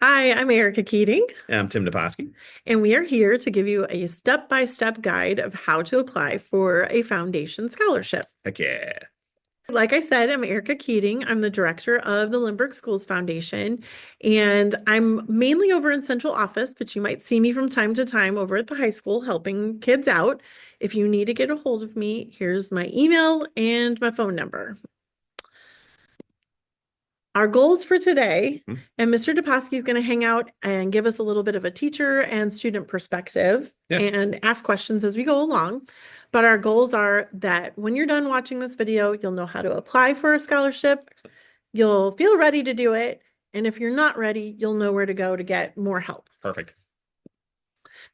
Hi, I'm Erica Keating, I'm Tim Naposki. and we are here to give you a step-by-step guide of how to apply for a foundation scholarship. Heck yeah. Like I said, I'm Erica Keating. I'm the director of the Lindbergh Schools Foundation, and I'm mainly over in central office, but you might see me from time to time over at the high school helping kids out. If you need to get a hold of me, here's my email and my phone number. Our goals for today, Hmm. and Mr. Dupaski is going to hang out and give us a little bit of a teacher and student perspective Yeah. and ask questions as we go along. But our goals are that when you're done watching this video, you'll know how to apply for a scholarship, Excellent. you'll feel ready to do it, and if you're not ready, you'll know where to go to get more help. Perfect.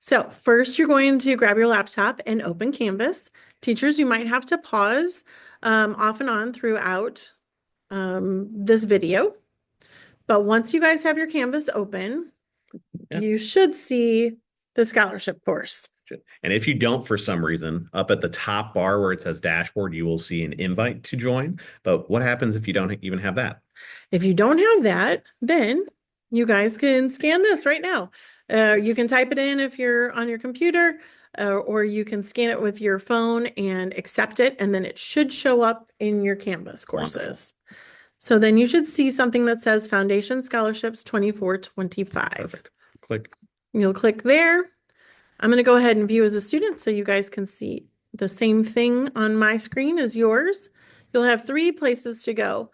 So first, you're going to grab your laptop and open Canvas. Teachers, you might have to pause off and on throughout this video. But once you guys have your Canvas open, Yeah. you should see the scholarship course. And if you don't, for some reason, up at the top bar where it says dashboard, you will see an invite to join. But what happens if you don't even have that? If you don't have that, then you guys can scan this right now. You can type it in if you're on your computer, or you can scan it with your phone and accept it, and then it should show up in your Canvas Wonderful. courses. So then you should see something that says Foundation Scholarships 24-25. Perfect. Click. You'll click there. I'm going to go ahead and view as a student so you guys can see the same thing on my screen as yours. You'll have three places to go.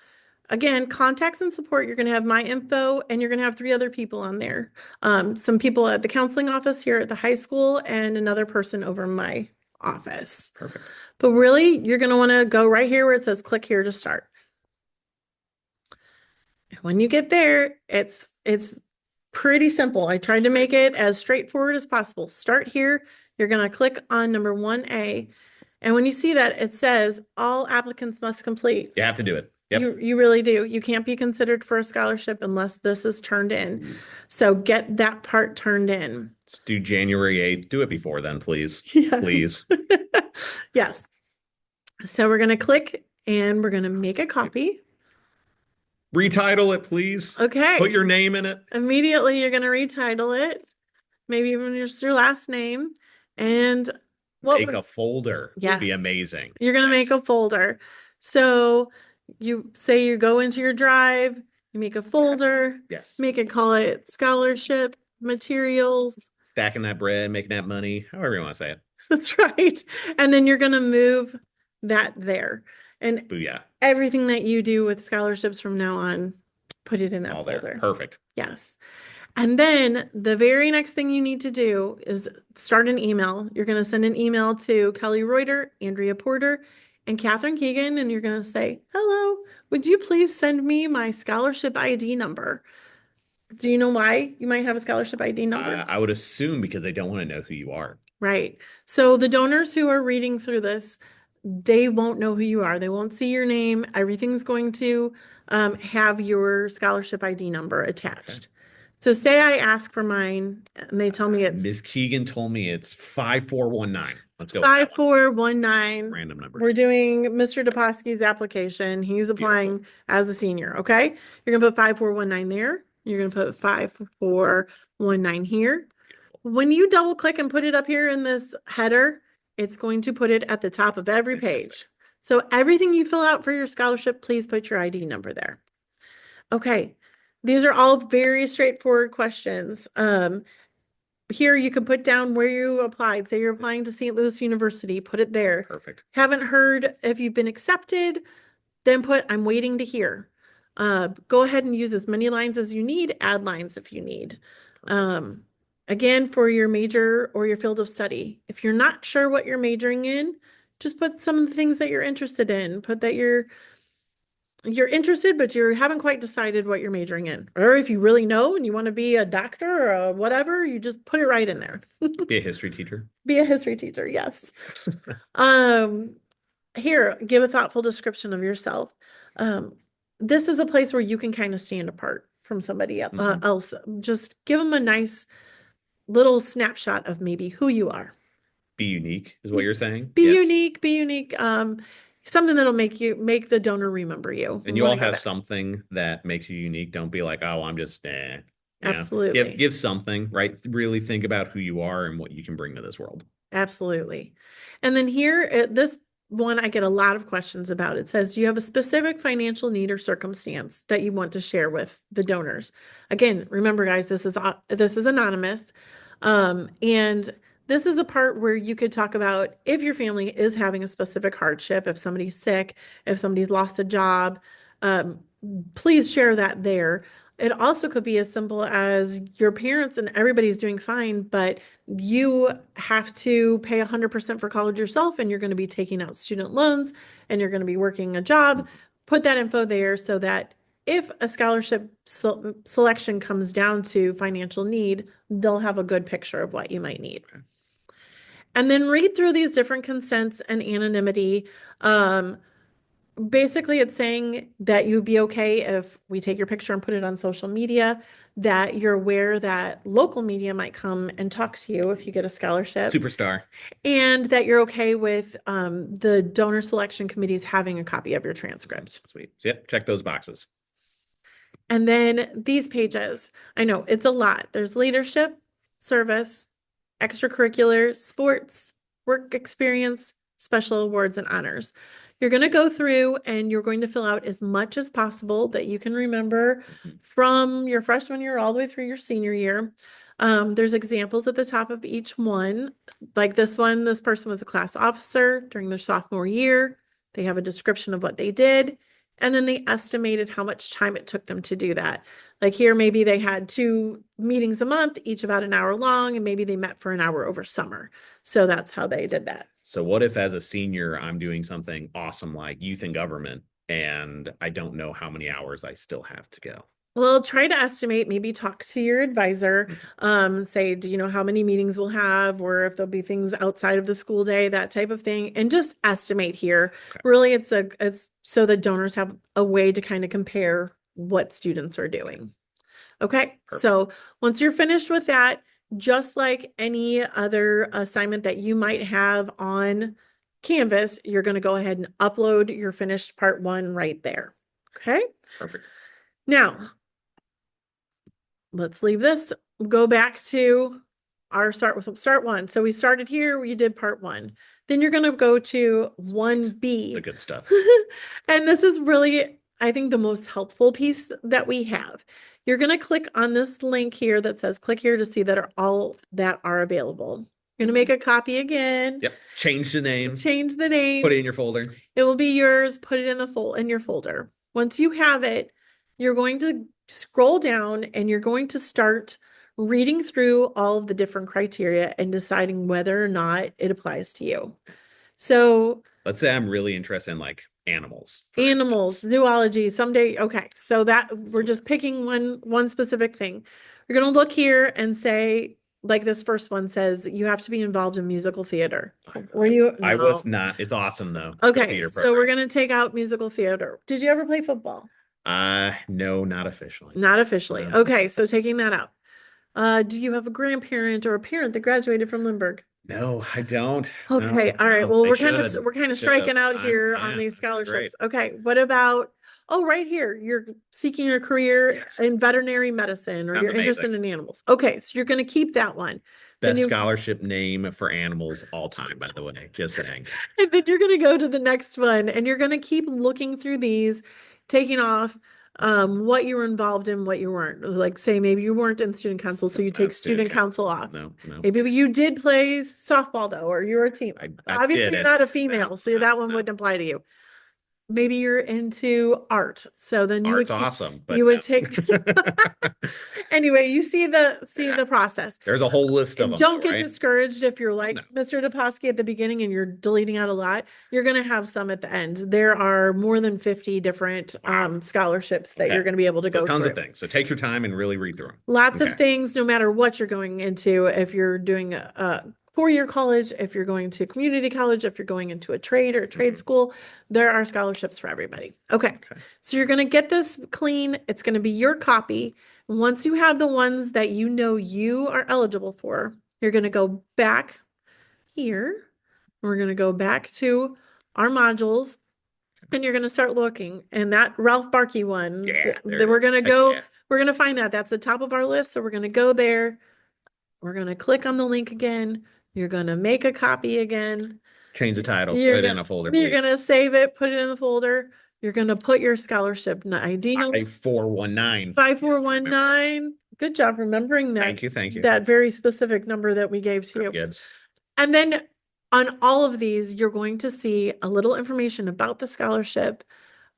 Again, contacts and support, you're going to have my info and you're going to have three other people on there. Some people at the counseling office here at the high school and another person over in my office. Perfect. But really, you're going to want to go right here where it says click here to start. When you get there, it's pretty simple. I tried to make it as straightforward as possible. Start here. You're going to click on number 1A. And when you see that, it says all applicants must complete. You have to do it. Yep. You really do. You can't be considered for a scholarship unless this is turned in. So get that part turned in. Let's do January 8th. Do it before then, please. Yes. Please. Yes. So we're going to click and we're going to make a copy. Retitle it, please. Okay. Put your name in it. Immediately you're going to retitle it. Maybe even just your last name. And what Make a folder would yes, be amazing. you're going to make a folder. So you say you go into your drive, you make a folder, Yes. make it, call it scholarship materials. Stacking that bread, making that money, however you want to say it. That's right. And then you're going to move that there. And Booyah. everything that you do with scholarships from now on, put it in that All folder. there. Perfect. Yes. And then the very next thing you need to do is start an email. You're going to send an email to Kelly Reuter, Andrea Porter, and Catherine Keegan, and you're going to say, hello, would you please send me my scholarship ID number? Do you know why you might have a scholarship ID number? I would assume because they don't want to know who you are. Right. So the donors who are reading through this, they won't know who you are. They won't see your name. Everything's going to have your scholarship ID number attached. Okay. So say I ask for mine and they tell me it's Ms. Keegan told me it's 5419. Let's go with that one. 5419. Random numbers. We're doing Mr. Duposki's application. He's applying Beautiful. as a senior. Okay. You're going to put 5419 there. You're going to put 5419 here. When you double click and put it up here in this header, it's going to put it at the top of every page. So everything you fill out for your scholarship, please put your ID number there. Okay. These are all very straightforward questions. Here you can put down where you applied. Say you're applying to St. Louis University, put it there. Perfect. Haven't heard if you've been accepted, then put I'm waiting to hear. Go ahead and use as many lines as you need, add lines if you need. Again, for your major or your field of study, if you're not sure what you're majoring in, just put some of the things that you're interested in. Put that you're interested, but you haven't quite decided what you're majoring in. Or if you really know and you want to be a doctor or whatever, you just put it right in there. Be a history teacher. Be a history teacher, yes. Here, give a thoughtful description of yourself. This is a place where you can kind of stand apart from somebody else. Just give them a nice little snapshot of maybe who you are. Be unique is what you're saying? Be Yes. unique, be unique. Something that'll make the donor remember you. And you all have something that makes you unique. Don't be like, oh, I'm just Absolutely. Give something, right? Really think about who you are and what you can bring to this world. Absolutely. And then here, this one I get a lot of questions about. It says, do you have a specific financial need or circumstance that you want to share with the donors? Again, remember, guys, this is anonymous. And this is a part where you could talk about if your family is having a specific hardship, if somebody's sick, if somebody's lost a job, um, please share that there. It also could be as simple as your parents and everybody's doing fine, but you have to pay 100% for college yourself, and you're going to be taking out student loans, and you're going to be working a job. Put that info there so that if a scholarship selection comes down to financial need, they'll have a good picture of what you might need. Okay. And then read through these different consents and anonymity. Basically, it's saying that you'd be okay if we take your picture and put it on social media, that you're aware that local media might come and talk to you if you get a scholarship, Superstar. and that you're okay with the donor selection committees having a copy of your transcript. Sweet. Yep. Check those boxes. And then these pages, I know it's a lot. There's leadership, service, extracurricular, sports, work experience, special awards, and honors. You're going to go through and you're going to fill out as much as possible that you can remember from your freshman year all the way through your senior year. There's examples at the top of each one. Like this one, this person was a class officer during their sophomore year. They have a description of what they did, and then they estimated how much time it took them to do that. Like here, maybe they had 2 meetings a month, each about an hour long, and maybe they met for an hour over summer. So that's how they did that. So what if as a senior, I'm doing something awesome like youth and government, and I don't know how many hours I still have to go? Well, try to estimate, maybe talk to your advisor, say, do you know how many meetings we'll have, or if there'll be things outside of the school day, that type of thing, and just estimate here. Okay. Really, it's so that donors have a way to kind of compare what students are doing. Okay, Perfect. so once you're finished with that, just like any other assignment that you might have on Canvas, you're going to go ahead and upload your finished part 1 right there. Okay. Perfect. Now, let's leave this, go back to our start 1. So we started here, we did part 1. Then you're going to go to 1B. The good stuff. And this is really, I think, the most helpful piece that we have. You're going to click on this link here that says click here to see that are all that are available. You're going to make a copy again. Yep. Change the name. Change the name. Put it in your folder. It will be yours. Put it in your folder. Once you have it, you're going to scroll down and you're going to start reading through all of the different criteria and deciding whether or not it applies to you. So let's say I'm really interested in like animals, zoology someday. Okay. So that we're just picking one specific thing. You're going to look here and say, like this first one says, you have to be involved in musical theater. Were you? No. I was not. It's awesome though. Okay. So we're going to take out musical theater. Did you ever play football? No, not officially. Not officially. No. Okay. So taking that out. Do you have a grandparent or a parent that graduated from Lindbergh? No, I don't. Okay. No, All right. no, Well, I we're should. kind of striking out here Yeah, on these scholarships. great. Okay. What about, right here, you're seeking a career Yes. in veterinary medicine, or Sounds you're interested in animals. Okay. So you're going to keep that one. Best scholarship name for animals all time, by the way. Just saying. And then you're going to go to the next one, and you're going to keep looking through these, taking off what you were involved in, what you weren't. Like say maybe you weren't in student council, so you take student council off. No. Maybe you did play softball though, or you're a team. Obviously you're not a female, so that one wouldn't apply to you. Maybe you're into art, so then you Art's would awesome, but you would take anyway. You see the process. There's a whole list of them. Don't get discouraged if you're like Mr. Toposky at the beginning and you're deleting out a lot. You're going to have some at the end. There are more than 50 different scholarships that you're going to be able to go tons through. Of things. So take your time and really read through them. Lots of things, no matter what you're going into. If you're doing a 4-year college, if you're going to community college, if you're going into a trade or a trade school, there are scholarships for everybody. Okay. So you're going to get this clean. It's going to be your copy. Once you have the ones that you know you are eligible for, you're going to go back here. We're going to go back to our modules, and you're going to start looking. And that Ralph Barkey one, we're going to go we're gonna find that. That's the top of our list. So we're gonna go there. We're gonna click on the link again. You're gonna make a copy again. Change the title, put You're it in gonna a folder, you're please. gonna save it, put it in the folder. You're gonna put your scholarship ID number 5419. 5419. Good job remembering Thank you, thank you. that very specific number that we gave to you. Good. And then on all of these, you're going to see a little information about the scholarship.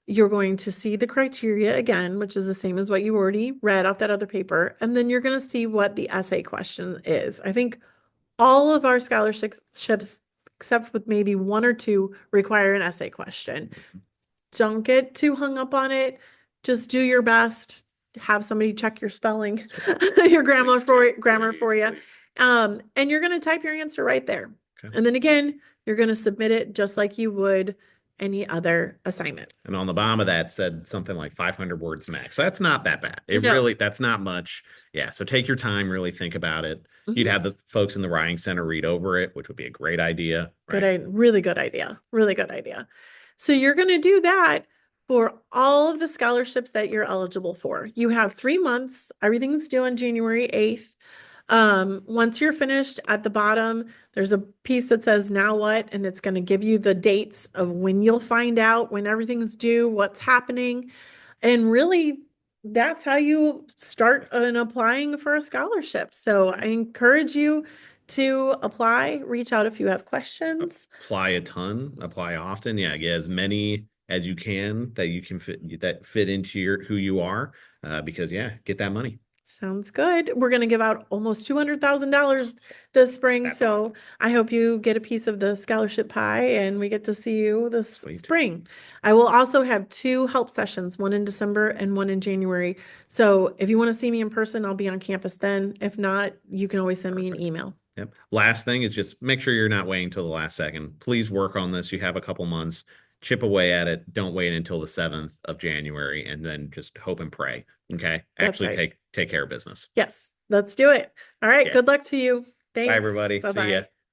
You're going to see the criteria again, which is the same as what you already read off that other paper. And then you're going to see what the essay question is. I think all of our scholarships, except with maybe one or two, require an essay question. Don't get too hung up on it. Just do your best. Have somebody check your spelling, your grammar for you. And you're going to type your answer right there. Okay. And then again, you're going to submit it just like you would any other assignment. And on the bottom of that said something like 500 words max. That's not that bad. It No. really, that's not much. Yeah. So take your time, really think about it. You'd have the folks in the writing center read over it, which would be a great idea. Right? Really good idea. Really good idea. So you're going to do that for all of the scholarships that you're eligible for. You have 3 months. Everything's due on January 8th. Once you're finished, at the bottom, there's a piece that says now what, and it's going to give you the dates of when you'll find out when everything's due, what's happening. And really, that's how you start applying for a scholarship. So I encourage you to apply, reach out if you have questions. Apply a ton, apply often. Yeah, get as many as you can that you can fit into who you are. Because yeah, get that money. Sounds good. We're going to give out almost $200,000 this spring. That's so awesome. I hope you get a piece of the scholarship pie and we get to see you this Sweet. spring. I will also have 2 help sessions, one in December and one in January. So if you want to see me in person, I'll be on campus then. If not, you can always send me an email. Yep. Last thing is just make sure you're not waiting until the last second. Please work on this. You have a couple months. Chip away at it. Don't wait until the 7th of January and then just hope and pray. Okay. That's Actually right. take care of business. Yes, let's do it. All right. Yeah. Good luck to you. Thanks. Bye, everybody. See ya. Bye-bye.